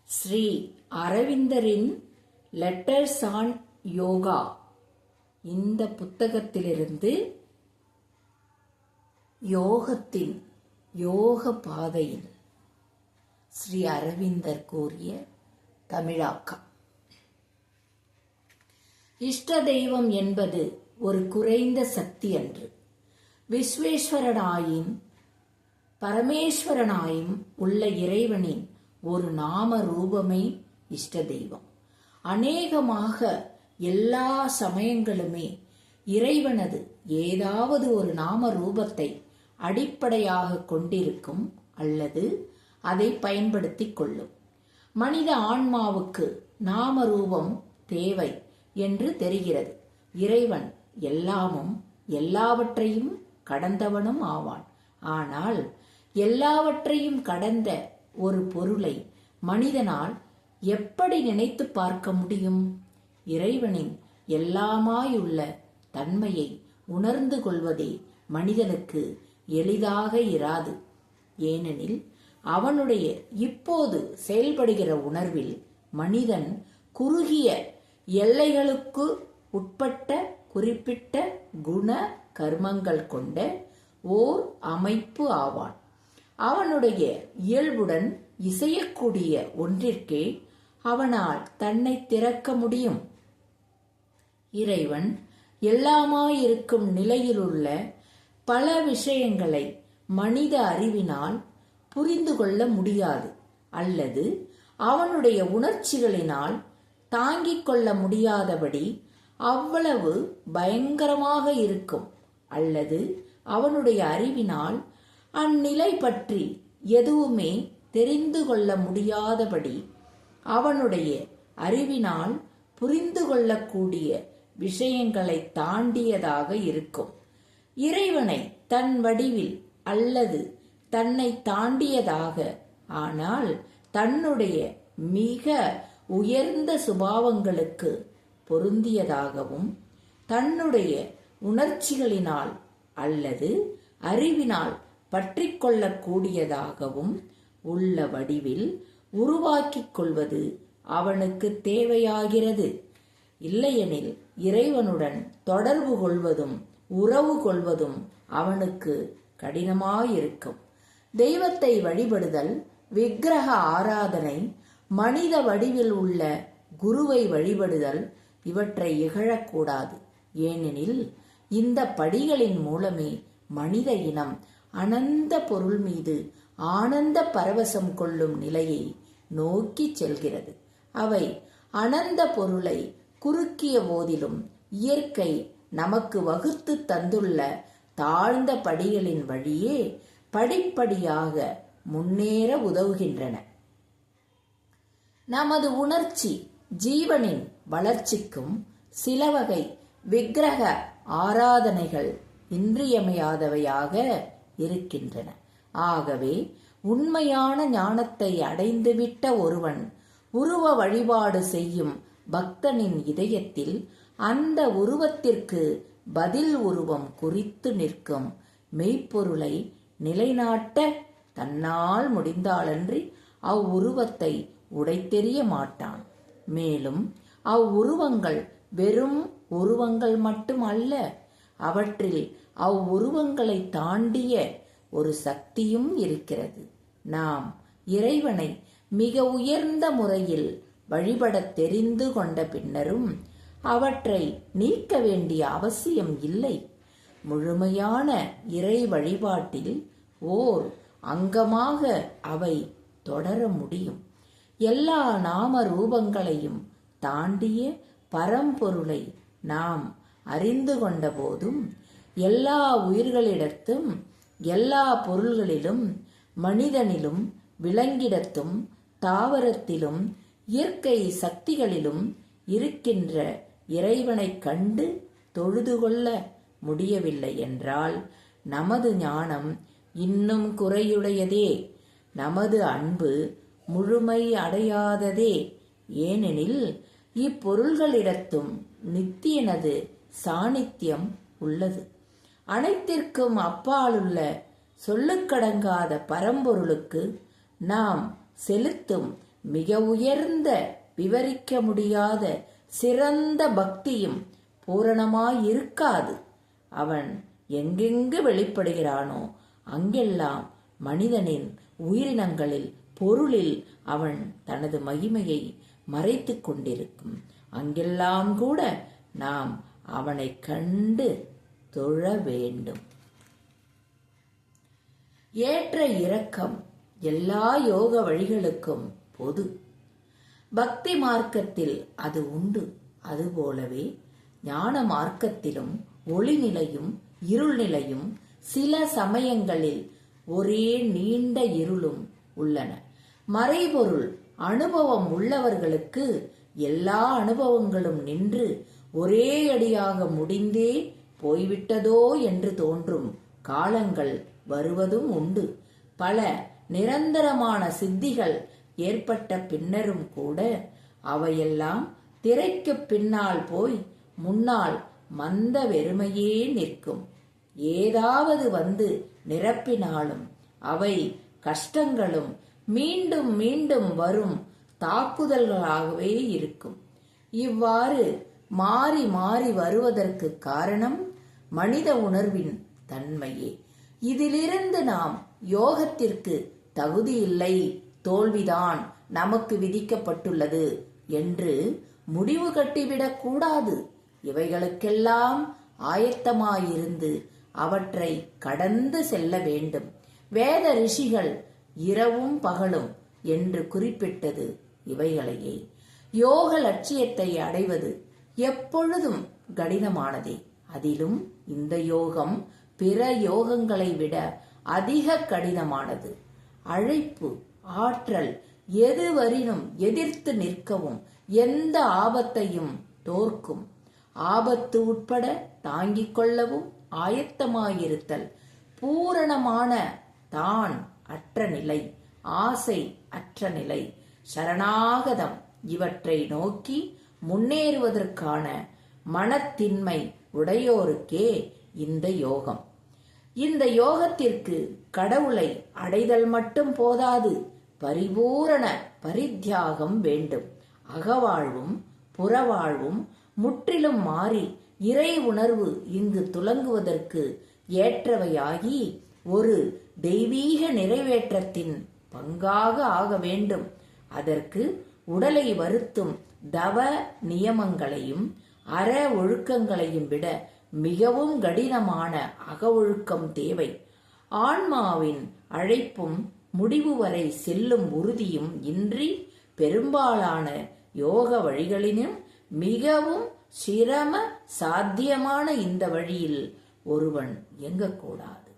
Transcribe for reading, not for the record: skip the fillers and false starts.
Sri அரவிந்தரின் letters on yoga இந்த புத்தகத்திலிருந்து யோகத்தின் யோக பாதையில் ஸ்ரீ அரவிந்தர் கூறிய தமிழாக்கம். இஷ்ட தெய்வம் என்பது ஒரு குறைந்த சக்தி அன்று. விஸ்வேஸ்வரனாயும் பரமேஸ்வரனாயும் உள்ள இறைவனின் ஒரு நாம ரூபமே இஷ்ட தெய்வம். அநேகமாக எல்லா சமயங்களுமே இறைவனது ஏதாவது ஒரு நாம ரூபத்தை அடிப்படையாக கொண்டிருக்கும் அல்லது அதை பயன்படுத்திக் கொள்ளும். மனித ஆன்மாவுக்கு நாம ரூபம் தேவை என்று தெரிகிறது. இறைவன் எல்லாமும் எல்லாவற்றையும் கடந்தவனும் ஆவான். ஆனால் எல்லாவற்றையும் கடந்த ஒரு பொருளை மனிதனால் எப்படி நினைத்து பார்க்க முடியும்? இறைவனின் எல்லாமாயுள்ள தன்மையை உணர்ந்து கொள்வதே மனிதனுக்கு எளிதாக இராது. ஏனெனில் அவனுடைய இப்போது செயல்படுகிற உணர்வில் மனிதன் குறுகிய எல்லைகளுக்கு உட்பட்ட குறிப்பிட்ட குண கர்மங்கள் கொண்ட ஓர் அமைப்பு ஆவான். அவனுடைய இயல்புடன் இசையக்கூடிய ஒன்றிற்கே அவனால் தன்னை திறக்க முடியும். இறைவன் எல்லாமாயிருக்கும் நிலையிலுள்ள பல விஷயங்களை மனித அறிவினால் புரிந்து கொள்ள முடியாது, அல்லது அவனுடைய உணர்ச்சிகளினால் தாங்கிக் கொள்ள முடியாதபடி அவ்வளவு பயங்கரமாக இருக்கும். அல்லது அவனுடைய அறிவினால் அந்நிலை பற்றி எதுவுமே தெரிந்து கொள்ள முடியாதபடி அவனுடைய அறிவினால் புரிந்து கொள்ளக்கூடிய விஷயங்களை தாண்டியதாக இருக்கும். இறைவனை தன் வடிவில் அல்லது தன்னை தாண்டியதாக, ஆனால் தன்னுடைய மிக உயர்ந்த சுபாவங்களுக்கு பொருந்தியதாகவும் தன்னுடைய உணர்ச்சிகளினால் அல்லது அறிவினால் பற்றி கொள்ளக்கூடியதாகவும் உள்ள வடிவில் உருவாக்கிக் கொள்வது அவனுக்கு தேவையாகிறது. இல்லையெனில் இறைவனுடன் தொடர்பு கொள்வதும் உறவு கொள்வதும் அவனுக்கு கடினமாயிருக்கும். தெய்வத்தை வழிபடுதல், விக்கிரக ஆராதனை, மனித வடிவில் உள்ள குருவை வழிபடுதல் இவற்றை இகழக்கூடாது. ஏனெனில் இந்த படிகளின் மூலமே மனித இனம் அனந்த பொருள் மீது ஆனந்த பரவசம் கொள்ளும் நிலையை நோக்கி செல்கிறது. அவை அனந்த பொருளை குறுக்கிய போதிலும் இயற்கை நமக்கு வகுத்து தந்துள்ள தாழ்ந்த படிகளின் வழியே படிப்படியாக முன்னேற உதவுகின்றன. நமது உணர்ச்சி ஜீவனின் வளர்ச்சிக்கும் சில வகை விக்கிரக ஆராதனைகள் இன்றியமையாதவையாக இருக்கின்றன. ஆகவே உண்மையான ஞானத்தை அடைந்துவிட்ட ஒருவன் உருவ வழிபாடு செய்யும் பக்தனின் இதயத்தில் அந்த உருவத்திற்கு பதில் உருவம் குறித்து நிற்கும் மெய்ப்பொருளை நிலைநாட்ட தன்னால் முடிந்தாலன்றி அவ்வுருவத்தை உடைத்தெறிய மாட்டான். மேலும் அவ்வுருவங்கள் வெறும் உருவங்கள் மட்டுமல்ல, அவற்றில் அவ்வுருவங்களை தாண்டிய ஒரு சக்தியும் இருக்கிறது. நாம் இறைவனை மிக உயர்ந்த முறையில் வழிபட தெரிந்து கொண்ட பின்னரும் அவற்றை நீக்க வேண்டிய அவசியம் இல்லை. முழுமையான இறை வழிபாட்டில் ஓர் அங்கமாக அவை தொடர முடியும். எல்லா நாம ரூபங்களையும் தாண்டிய பரம்பொருளை நாம் அறிந்து கொண்ட போதும் எல்லா உயிர்களிடத்தும், எல்லா பொருள்களிலும், மனிதனிலும், விலங்கிடத்தும், தாவரத்திலும், இயற்கை சக்திகளிலும் இருக்கின்ற இறைவனை கண்டு தொழுது கொள்ள முடியவில்லை என்றால் நமது ஞானம் இன்னும் குறையுடையதே, நமது அன்பு முழுமை அடையாததே. ஏனெனில் இப்பொருள்களிடத்தும் நித்தியனது சாநித்தியம் உள்ளது. அனைத்திற்கும் அப்பாலுள்ள சொல்லுக்கடங்காத பரம்பொருளுக்கு நாம் செலுத்தும் மிக உயர்ந்த விவரிக்க முடியாத சிறந்த பக்தியும் பூரணமாயிருக்காது. அவன் எங்கெங்கு வெளிப்படுகிறானோ அங்கெல்லாம் மனிதனின் உயிரினங்களில் பொருளில் அவன் தனது மகிமையை மறைத்து கொண்டிருக்கும். அங்கெல்லாம் கூட நாம் அவனை கண்டு தொழ வேண்டும். ஏற்ற இரக்கம் எல்லா யோக வழிகளுக்கும் பொது. பக்தி மார்க்கத்தில் அது உண்டு. அதுபோலவே ஞான மார்க்கத்திலும் ஒளிநிலையும் இருள்நிலையும் சில சமயங்களில் ஒரே நீண்ட இருளும் உள்ளன. மறைபொருள் அனுபவம் உள்ளவர்களுக்கு எல்லா அனுபவங்களும் நின்று ஒரே அடியாக முடிந்தே போய்விட்டதோ என்று தோன்றும் காலங்கள் வருவதும் உண்டு. பல நிரந்தரமான சித்திகள் ஏற்பட்ட பின்னரும் கூட அவையெல்லாம் திரைக்கு பின்னால் போய் முன்னால் மந்த வெறுமையே நிற்கும். ஏதாவது வந்து நிரப்பினாலும் அவை கஷ்டங்களும் மீண்டும் மீண்டும் வரும் தாக்குதல்களாகவே இருக்கும். இவ்வாறு மாறி மாறி வருவதற்கு காரணம் மனித உணர்வின் தன்மையே. இதிலிருந்து நாம் யோகத்திற்கு தகுதியில்லை, தோல்விதான் நமக்கு விதிக்கப்பட்டுள்ளது என்று முடிவு கட்டிவிடக் கூடாது. இவைகளுக்கெல்லாம் ஆயத்தமாயிருந்து அவற்றை கடந்து செல்ல வேண்டும். வேத ரிஷிகள் இரவும் பகலும் என்று குறிப்பிட்டது இவைகளையே. யோக லட்சியத்தை அடைவது எப்பொழுதும் கடினமானதே. அதிலும் இந்த யோகம் பிற யோகங்களை விட அதிக கடினமானது. அழைப்பு, ஆற்றல் எதுவரினும் எதிர்த்து நிற்கவும் எந்த ஆபத்தையும் தோற்கும். ஆபத்து உட்பட தாங்கிக் கொள்ளவும் ஆயத்தமாயிருத்தல், பூரணமான தான் அற்ற நிலை, ஆசை அற்ற நிலை, சரணாகதம் இவற்றை நோக்கி முன்னேறுவதற்கான மனத்தின்மை உடையோருக்கே இந்த யோகம். இந்த யோகத்திற்கு கடவுளை அடைதல் மட்டும் போதாது, பரிபூரண பரித்தியாகம் வேண்டும். அகவாழ்வும் புறவாழ்வும் முற்றிலும் மாறி இறை உணர்வு இங்கு துலங்குவதற்கு ஏற்றவையாகி ஒரு தெய்வீக நிறைவேற்றத்தின் பங்காக ஆக வேண்டும். அதற்கு உடலை வருத்தும் தவ நியமங்களையும் அற ஒழுக்கங்களையும் விட மிகவும் கடினமான அக ஒழுக்கம் தேவை. ஆன்மாவின் அழைப்பும் முடிவு வரை செல்லும் உறுதியும் இன்றி பெரும்பாலான யோக வழிகளிலும் மிகவும் சிரம சாத்தியமான இந்த வழியில் ஒருவன் இயங்கக்கூடாது.